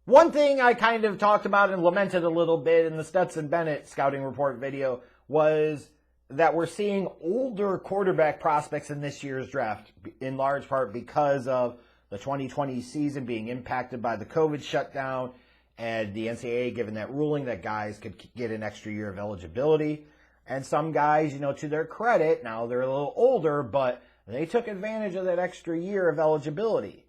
One thing I kind of talked about and lamented a little bit in the Stetson Bennett scouting report video was that we're seeing older quarterback prospects in this year's draft, in large part because of the 2020 season being impacted by the COVID shutdown and the NCAA giving that ruling that guys could get an extra year of eligibility. And some guys, to their credit, now they're a little older, but they took advantage of that extra year of eligibility.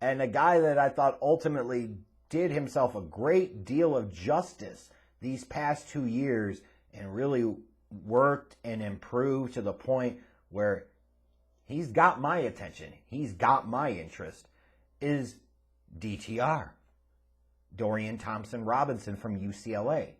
And a guy that I thought ultimately did himself a great deal of justice these past 2 years and really worked and improved to the point where he's got my attention, he's got my interest, is DTR, Dorian Thompson-Robinson from UCLA.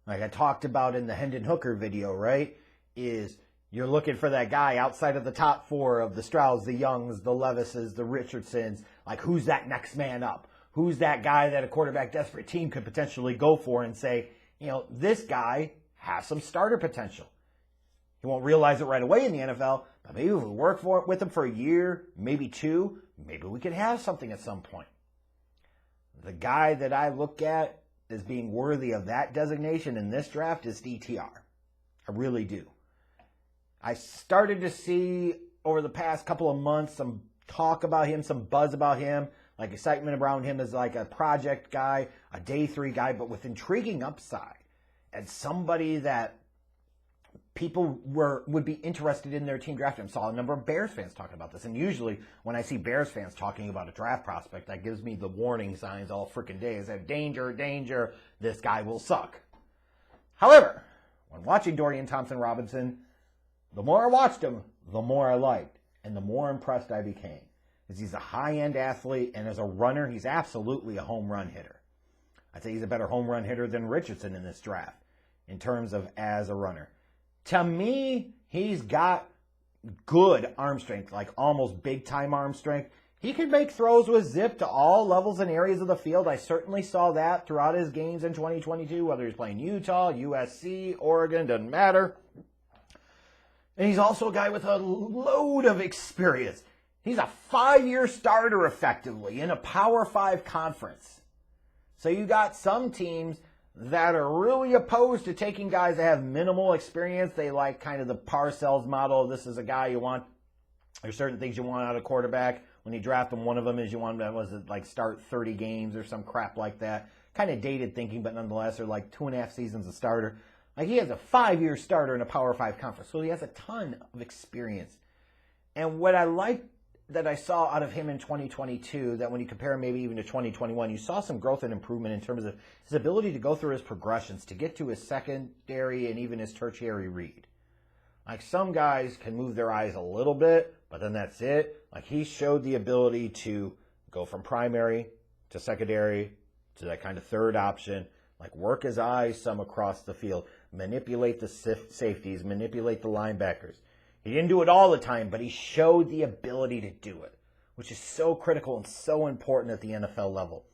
Like I talked about in the Hendon Hooker video, right, is you're looking for that guy outside of the top four of the Strouds, the Youngs, the Levises, the Richardsons. Like, who's that next man up? Who's that guy that a quarterback desperate team could potentially go for and say, this guy has some starter potential. He won't realize it right away in the NFL, but maybe if we work with him for a year, maybe two, maybe we could have something at some point. The guy that I look at as being worthy of that designation in this draft is DTR. I really do. I started to see over the past couple of months some talk about him, some buzz about him, like excitement around him as like a project guy, a day three guy, but with intriguing upside and somebody that people would be interested in their team drafting. I saw a number of Bears fans talking about this. And usually when I see Bears fans talking about a draft prospect, that gives me the warning signs all freaking day. Is that danger, danger, this guy will suck. However, when watching Dorian Thompson-Robinson, the more I watched him, the more I liked and the more impressed I became. Because he's a high-end athlete, and as a runner, he's absolutely a home run hitter. I'd say he's a better home run hitter than Richardson in this draft in terms of as a runner. To me, he's got good arm strength, like almost big-time arm strength. He can make throws with zip to all levels and areas of the field. I certainly saw that throughout his games in 2022, whether he's playing Utah, USC, Oregon, doesn't matter. And he's also a guy with a load of experience. He's a 5-year starter, effectively, in a Power 5 conference. So you got some teams that are really opposed to taking guys that have minimal experience. They like kind of the Parcells model. This is a guy you want. There's certain things you want out of quarterback. When you draft them, one of them is you want them to start 30 games or some crap like that. Kind of dated thinking, but nonetheless, they're like 2.5 seasons a starter. Like he has a 5-year starter in a Power 5 conference, so he has a ton of experience. And what I like that I saw out of him in 2022, that when you compare him maybe even to 2021, you saw some growth and improvement in terms of his ability to go through his progressions, to get to his secondary and even his tertiary read. Like some guys can move their eyes a little bit, but then that's it. Like he showed the ability to go from primary to secondary to that kind of third option, like work his eyes some across the field, manipulate the safeties, manipulate the linebackers. He didn't do it all the time, but he showed the ability to do it, which is so critical and so important at the NFL level.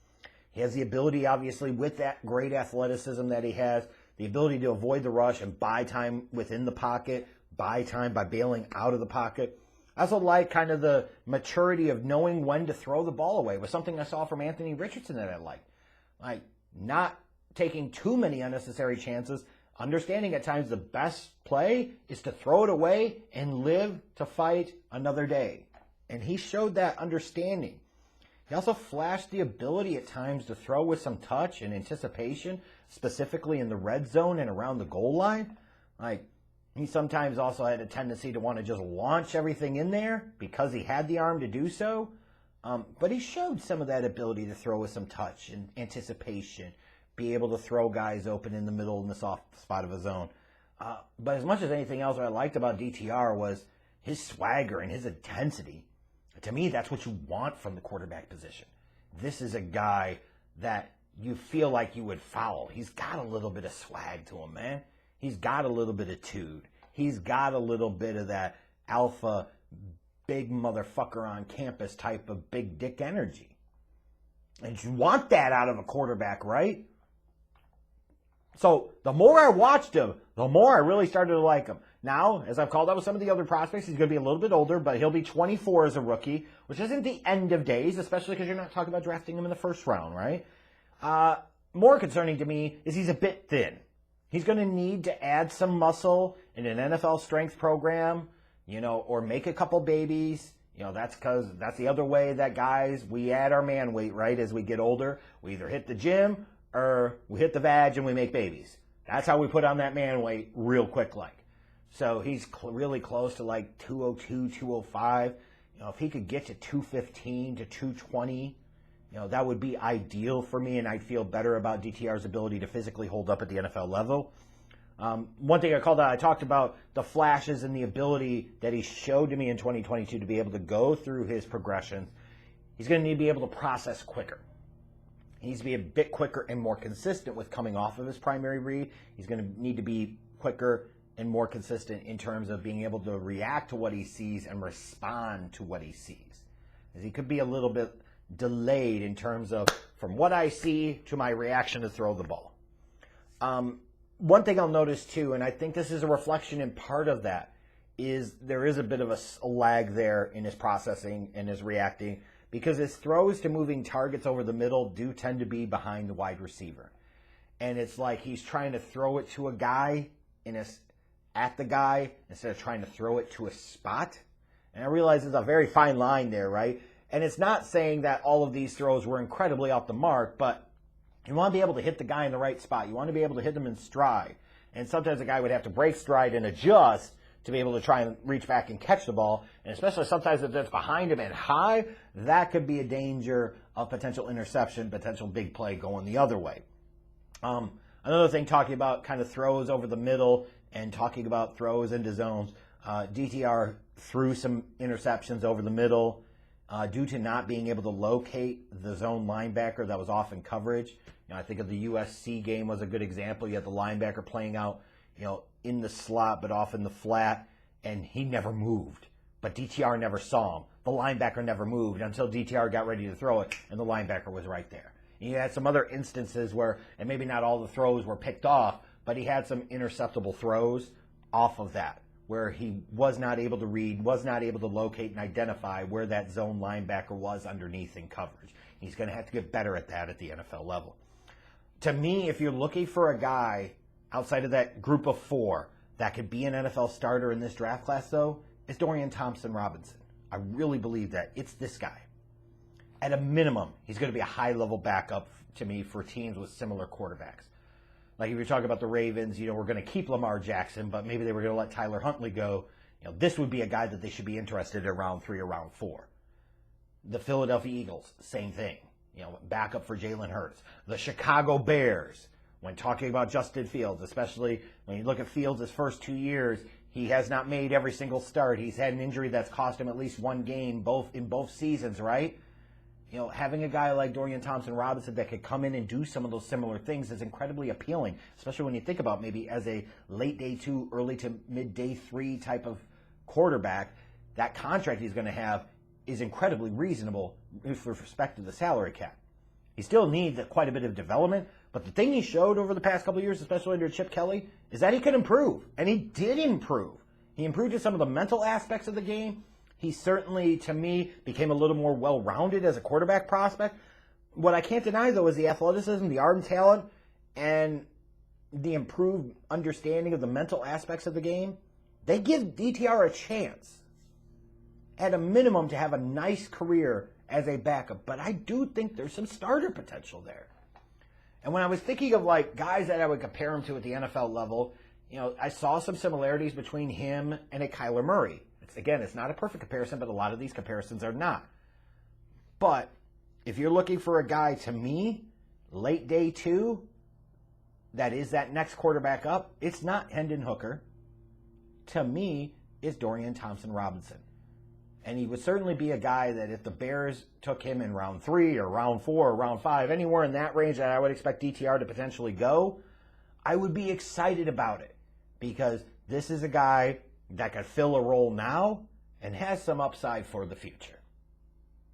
He has the ability, obviously, with that great athleticism that he has, the ability to avoid the rush and buy time within the pocket, buy time by bailing out of the pocket. I also like kind of the maturity of knowing when to throw the ball away. It was something I saw from Anthony Richardson that I liked. Like, not taking too many unnecessary chances, understanding at times the best play is to throw it away and live to fight another day. And he showed that understanding. He also flashed the ability at times to throw with some touch and anticipation, specifically in the red zone and around the goal line. Like, he sometimes also had a tendency to want to just launch everything in there because he had the arm to do so. But he showed some of that ability to throw with some touch and anticipation, be able to throw guys open in the middle in the soft spot of a zone. But as much as anything else, what I liked about DTR was his swagger and his intensity. To me, that's what you want from the quarterback position. This is a guy that you feel like you would follow. He's got a little bit of swag to him, man. He's got a little bit of tude. He's got a little bit of that alpha, big motherfucker on campus type of big dick energy. And you want that out of a quarterback, right? So the more I watched him, the more I really started to like him. Now, as I've called out with some of the other prospects, he's going to be a little bit older, but he'll be 24 as a rookie, which isn't the end of days, especially because you're not talking about drafting him in the first round, right? More concerning to me is he's a bit thin. He's going to need to add some muscle in an NFL strength program, or make a couple babies. That's because that's the other way that guys, we add our man weight, right? As we get older, we either hit the gym or we hit the vag and we make babies. That's how we put on that man weight real quick like. So he's really close to like 202, 205. If he could get to 215 to 220, that would be ideal for me, and I'd feel better about DTR's ability to physically hold up at the NFL level. One thing I called out, I talked about the flashes and the ability that he showed to me in 2022 to be able to go through his progressions. He's going to need to be able to process quicker. He needs to be a bit quicker and more consistent with coming off of his primary read. He's going to need to be quicker and more consistent in terms of being able to react to what he sees and respond to what he sees. As he could be a little bit delayed in terms of from what I see to my reaction to throw the ball. One thing I'll notice too, and I think this is a reflection in part of that, is there is a bit of a lag there in his processing and his reacting, because his throws to moving targets over the middle do tend to be behind the wide receiver. And it's like he's trying to throw it to a guy at the guy instead of trying to throw it to a spot. And I realize there's a very fine line there, right? And it's not saying that all of these throws were incredibly off the mark, but you want to be able to hit the guy in the right spot. You want to be able to hit them in stride. And sometimes a guy would have to break stride and adjust to be able to try and reach back and catch the ball. And especially sometimes if it's behind him and high, that could be a danger of potential interception, potential big play going the other way. Another thing, talking about kind of throws over the middle and talking about throws into zones, DTR threw some interceptions over the middle due to not being able to locate the zone linebacker that was off in coverage. I think of the USC game was a good example. You had the linebacker playing out, in the slot but off in the flat, and he never moved. But DTR never saw him. The linebacker never moved until DTR got ready to throw it, and the linebacker was right there. And you had some other instances where, and maybe not all the throws were picked off, but he had some interceptable throws off of that, where he was not able to read, was not able to locate and identify where that zone linebacker was underneath in coverage. He's going to have to get better at that at the NFL level. To me, if you're looking for a guy outside of that group of four that could be an NFL starter in this draft class, though, it's Dorian Thompson-Robinson. I really believe that. It's this guy. At a minimum, he's going to be a high-level backup to me for teams with similar quarterbacks. Like if you're talking about the Ravens, we're going to keep Lamar Jackson, but maybe they were going to let Tyler Huntley go. This would be a guy that they should be interested in round 3 or round 4. The Philadelphia Eagles, same thing. Backup for Jalen Hurts. The Chicago Bears, when talking about Justin Fields, especially when you look at Fields' his first 2 years, he has not made every single start. He's had an injury that's cost him at least one game in both seasons, right? Having a guy like Dorian Thompson-Robinson that could come in and do some of those similar things is incredibly appealing, especially when you think about maybe as a late day 2, early to mid day 3 type of quarterback. That contract he's going to have is incredibly reasonable with respect to the salary cap. He still needs quite a bit of development, but the thing he showed over the past couple of years, especially under Chip Kelly, is that he could improve, and he did improve. He improved in some of the mental aspects of the game. He certainly, to me, became a little more well-rounded as a quarterback prospect. What I can't deny, though, is the athleticism, the arm talent, and the improved understanding of the mental aspects of the game. They give DTR a chance, at a minimum, to have a nice career as a backup. But I do think there's some starter potential there. And when I was thinking of guys that I would compare him to at the NFL level, I saw some similarities between him and a Kyler Murray. Again, it's not a perfect comparison, but a lot of these comparisons are not. But if you're looking for a guy, to me, late day 2, that is that next quarterback up, it's not Hendon Hooker. To me, it's Dorian Thompson-Robinson. And he would certainly be a guy that if the Bears took him in round 3 or round 4 or round 5, anywhere in that range that I would expect DTR to potentially go, I would be excited about it. Because this is a guy that could fill a role now and has some upside for the future.